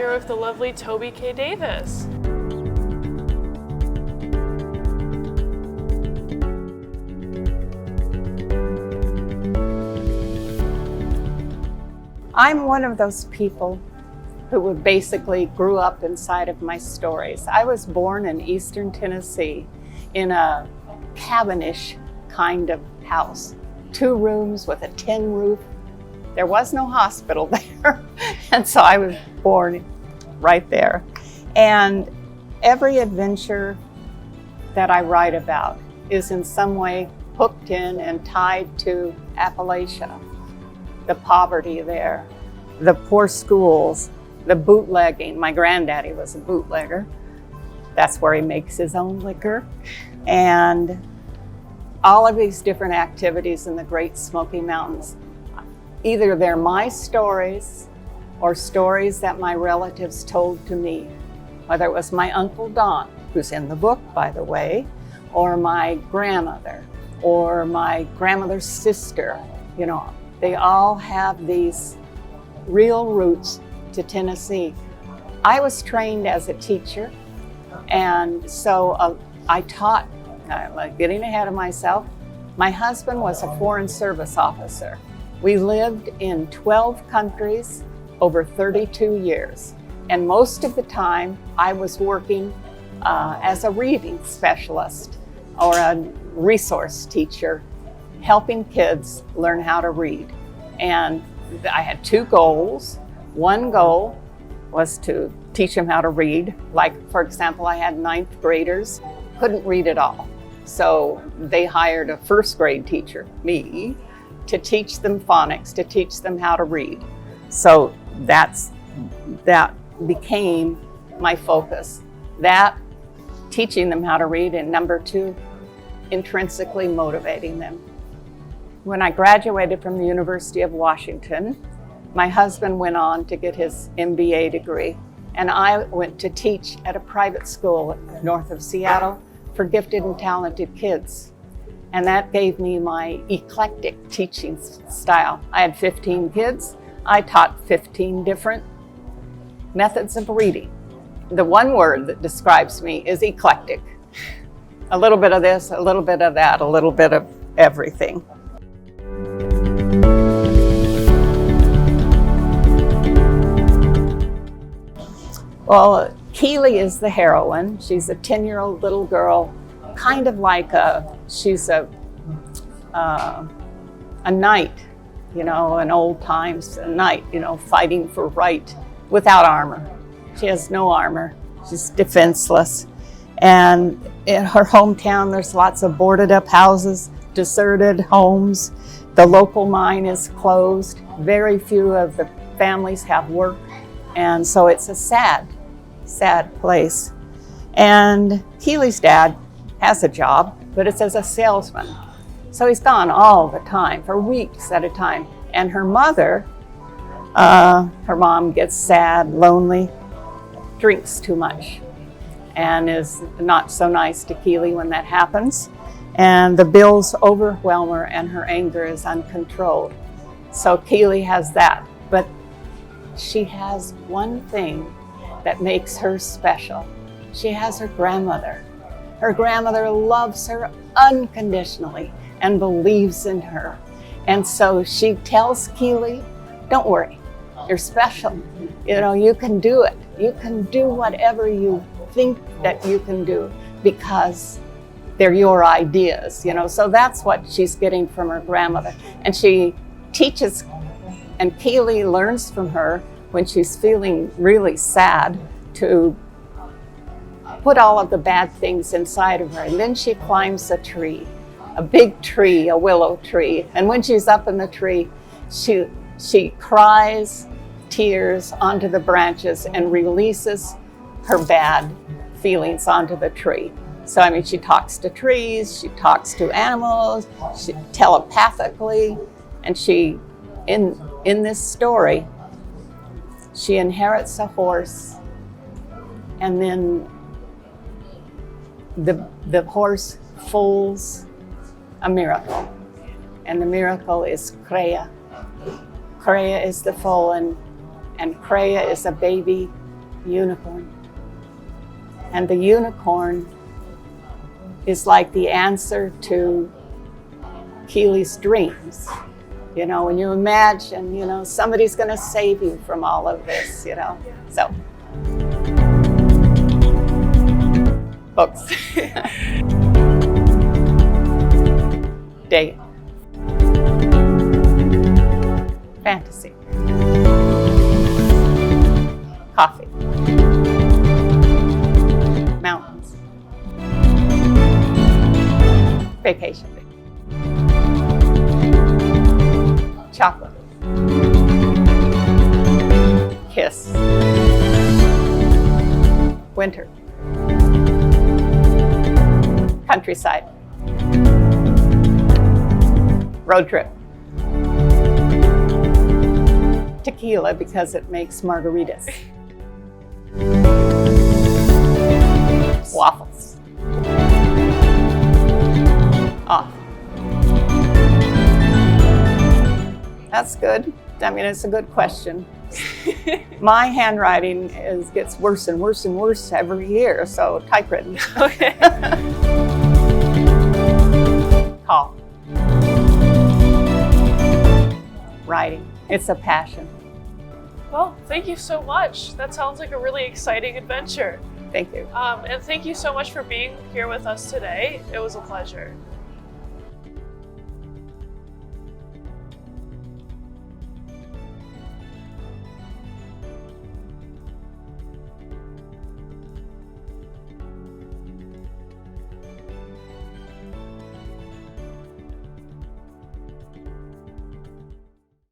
here with the lovely Toby K. Davis. I'm one of those people who basically grew up inside of my stories. I was born in Eastern Tennessee in a cabinish kind of house. 2 rooms with a tin roof. There was no hospital there. And so I was born right there. And every adventure that I write about is in some way hooked in and tied to Appalachia. The poverty there, the poor schools, the bootlegging. My granddaddy was a bootlegger. That's where he makes his own liquor. And all of these different activities in the Great Smoky Mountains. Either they're my stories or stories that my relatives told to me. Whether it was my Uncle Don, who's in the book, by the way, or my grandmother, or my grandmother's sister. You know, they all have these real roots to Tennessee. I was trained as a teacher, and so I taught, getting ahead of myself. My husband was a Foreign Service officer. We lived in 12 countries over 32 years. And most of the time I was working as a reading specialist or a resource teacher, helping kids learn how to read. And I had 2 goals. One goal was to teach them how to read. Like, for example, I had 9th graders, couldn't read at all. So they hired a 1st grade teacher, me, to teach them phonics, to teach them how to read. So that became my focus. That, teaching them how to read, and number 2, intrinsically motivating them. When I graduated from the University of Washington, my husband went on to get his MBA degree, and I went to teach at a private school north of Seattle for gifted and talented kids. And that gave me my eclectic teaching style. I had 15 kids. I taught 15 different methods of reading. The one word that describes me is eclectic. A little bit of this, a little bit of that, a little bit of everything. Well, Keely is the heroine. She's a 10-year-old little girl, kind of like she's a knight, you know, in old times, a knight, you know, fighting for right without armor. She has no armor. She's defenseless. And in her hometown, there's lots of boarded up houses, deserted homes. The local mine is closed. Very few of the families have work. And so it's a sad place. And Keely's dad has a job, but it's as a salesman. So he's gone all the time, for weeks at a time. And her mother, her mom gets sad, lonely, drinks too much, and is not so nice to Keely when that happens. And the bills overwhelm her, and her anger is uncontrolled. So Keely has that, but she has one thing that makes her special. She has her grandmother. Her grandmother loves her unconditionally and believes in her. And so she tells Keely, don't worry, you're special. You know, you can do it. You can do whatever you think that you can do because they're your ideas, you know. So that's what she's getting from her grandmother. And she teaches, and Keely learns from her when she's feeling really sad to put all of the bad things inside of her. And then she climbs a tree, a big tree, a willow tree. And when she's up in the tree, she cries tears onto the branches and releases her bad feelings onto the tree. So, I mean, she talks to trees, she talks to animals, she telepathically, and she, in this story, she inherits a horse, and then the horse foals a miracle, and the miracle is Kreia. Kreia is the foal, and Kreia is a baby Unicorn. And the unicorn is like the answer to Keely's dreams. You know, when you imagine, you know, somebody's going to save you from all of this, you know. So, books. Date. Fantasy. Coffee. Mountains. Vacation. Chocolate. Kiss. Winter. Countryside. Road trip. Tequila because it makes margaritas. Waffles. Off. That's good. I mean, it's a good question. My handwriting gets worse and worse and worse every year, so typewritten. Okay. Call. Writing. It's a passion. Well, thank you so much. That sounds like a really exciting adventure. Thank you. And thank you so much for being here with us today. It was a pleasure.